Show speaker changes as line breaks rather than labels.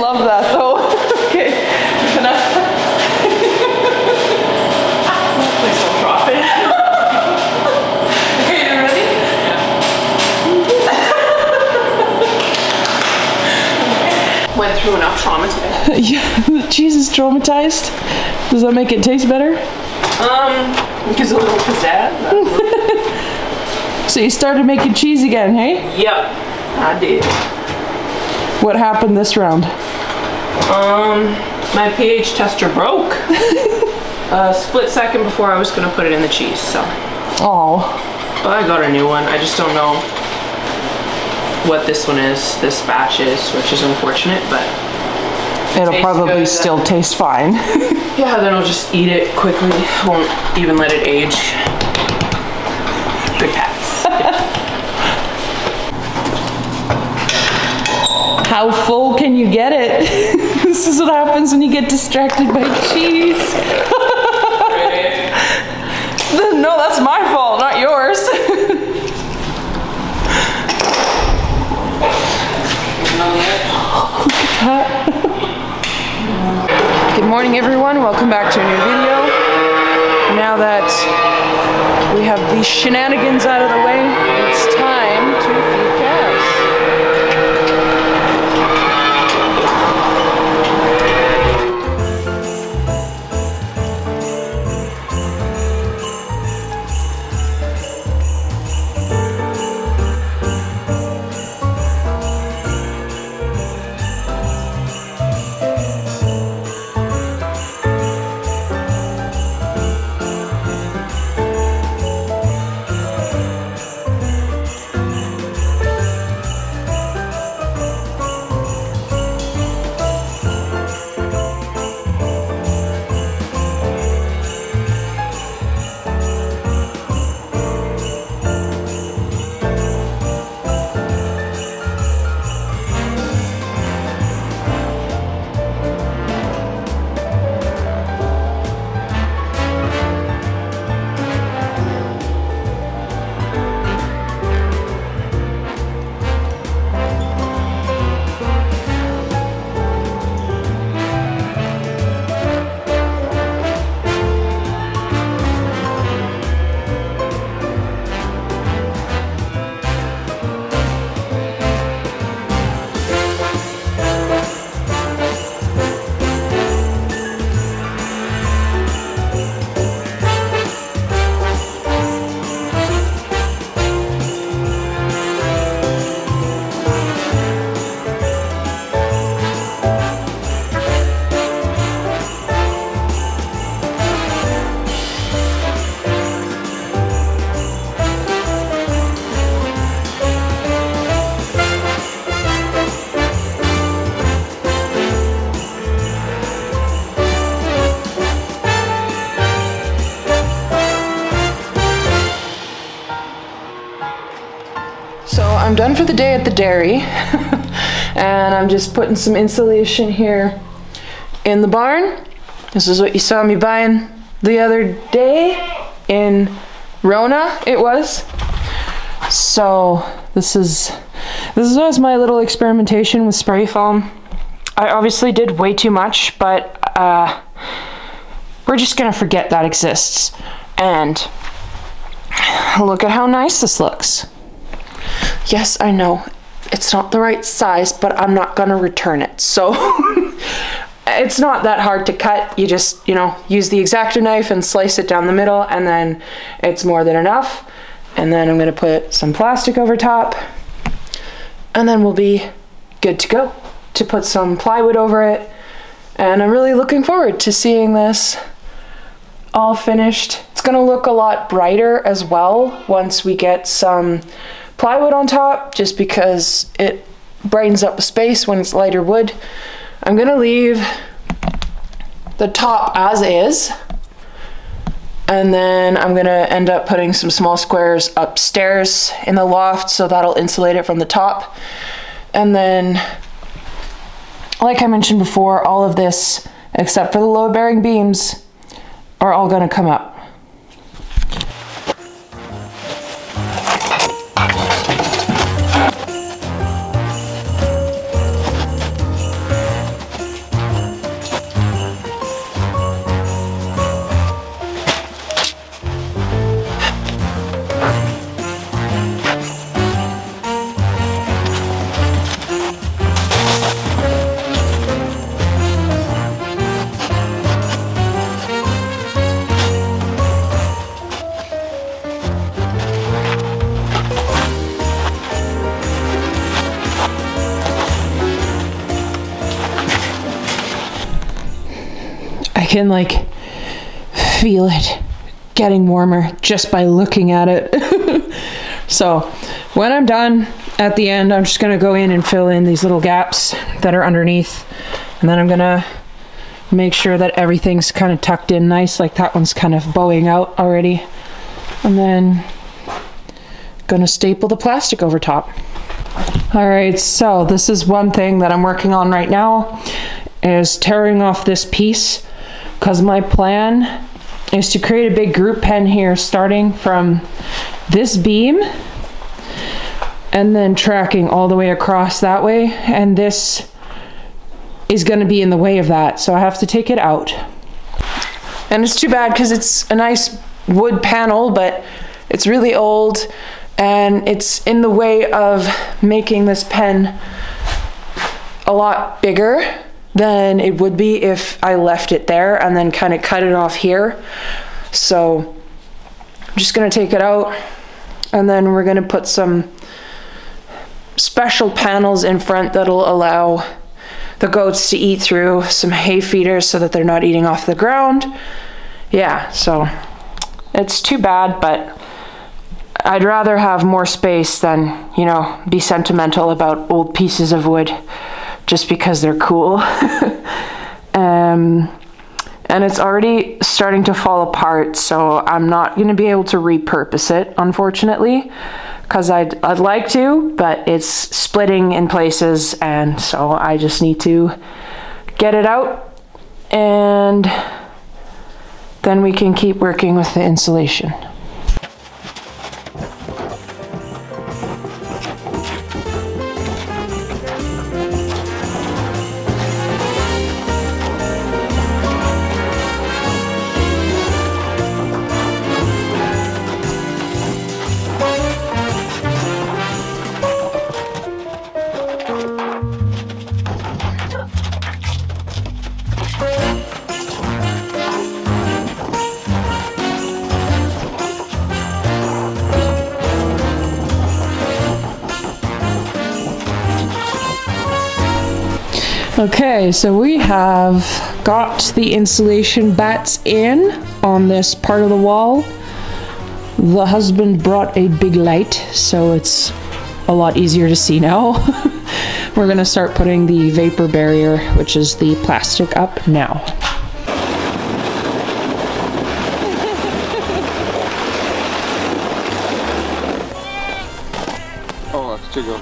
love that though. Okay,
please don't drop it.
okay, you ready?
Yeah. Went through enough trauma today.
Yeah, the cheese is traumatized. Does that make it taste better?
It gives a little pizzazz.
So you started making cheese again, hey?
Yep, I did.
What happened this round?
My pH tester broke. A split second before I was gonna put it in the cheese, so.
Oh.
But I got a new one. I just don't know what this one is, this batch is, which is unfortunate, but.
It'll probably still taste fine.
Yeah, then I'll just eat it quickly. Won't even let it age. Good pass.
How full can you get it? This is what happens when you get distracted by cheese. No, that's my fault, not yours. Good morning, everyone. Welcome back to a new video. Now that we have these shenanigans out of the way, it's time to feed cows. I'm done for the day at the dairy and I'm just putting some insulation here in the barn. This is what you saw me buying the other day in Rona, it was. So this was my little experimentation with spray foam. I obviously did way too much, but we're just gonna forget that exists. And look at how nice this looks. Yes, I know, it's not the right size, but I'm not gonna return it. So it's not that hard to cut. You just, you know, use the X-Acto knife and slice it down the middle, and then it's more than enough. And then I'm gonna put some plastic over top, and then we'll be good to go to put some plywood over it. And I'm really looking forward to seeing this all finished. It's gonna look a lot brighter as well once we get some plywood on top, just because it brightens up the space when it's lighter wood. I'm gonna leave the top as is, and then I'm gonna end up putting some small squares upstairs in the loft, so that'll insulate it from the top. And then, like I mentioned before, all of this, except for the load-bearing beams, are all gonna come up. can like feel it getting warmer just by looking at it. So when I'm done at the end, I'm just gonna go in and fill in these little gaps that are underneath, and then I'm gonna make sure that everything's kind of tucked in nice, like that one's kind of bowing out already, and then gonna staple the plastic over top. All right, so this is one thing that I'm working on right now, is tearing off this piece, because my plan is to create a big group pen here starting from this beam and then tracking all the way across that way, and this is going to be in the way of that, so I have to take it out. And it's too bad because it's a nice wood panel, but it's really old and it's in the way of making this pen a lot bigger than it would be if I left it there and then kind of cut it off here. So I'm just going to take it out, and then we're going to put some special panels in front that'll allow the goats to eat through, some hay feeders so that they're not eating off the ground. Yeah, so it's too bad, but I'd rather have more space than, you know, be sentimental about old pieces of wood just because they're cool. And it's already starting to fall apart, so I'm not going to be able to repurpose it, unfortunately, because I'd like to, but it's splitting in places, and so I just need to get it out, and then we can keep working with the insulation. Okay, so we have got the insulation bats in on this part of the wall. The husband brought a big light, so it's a lot easier to see now. We're gonna start putting the vapor barrier, which is the plastic, up now.
Oh, that's too good.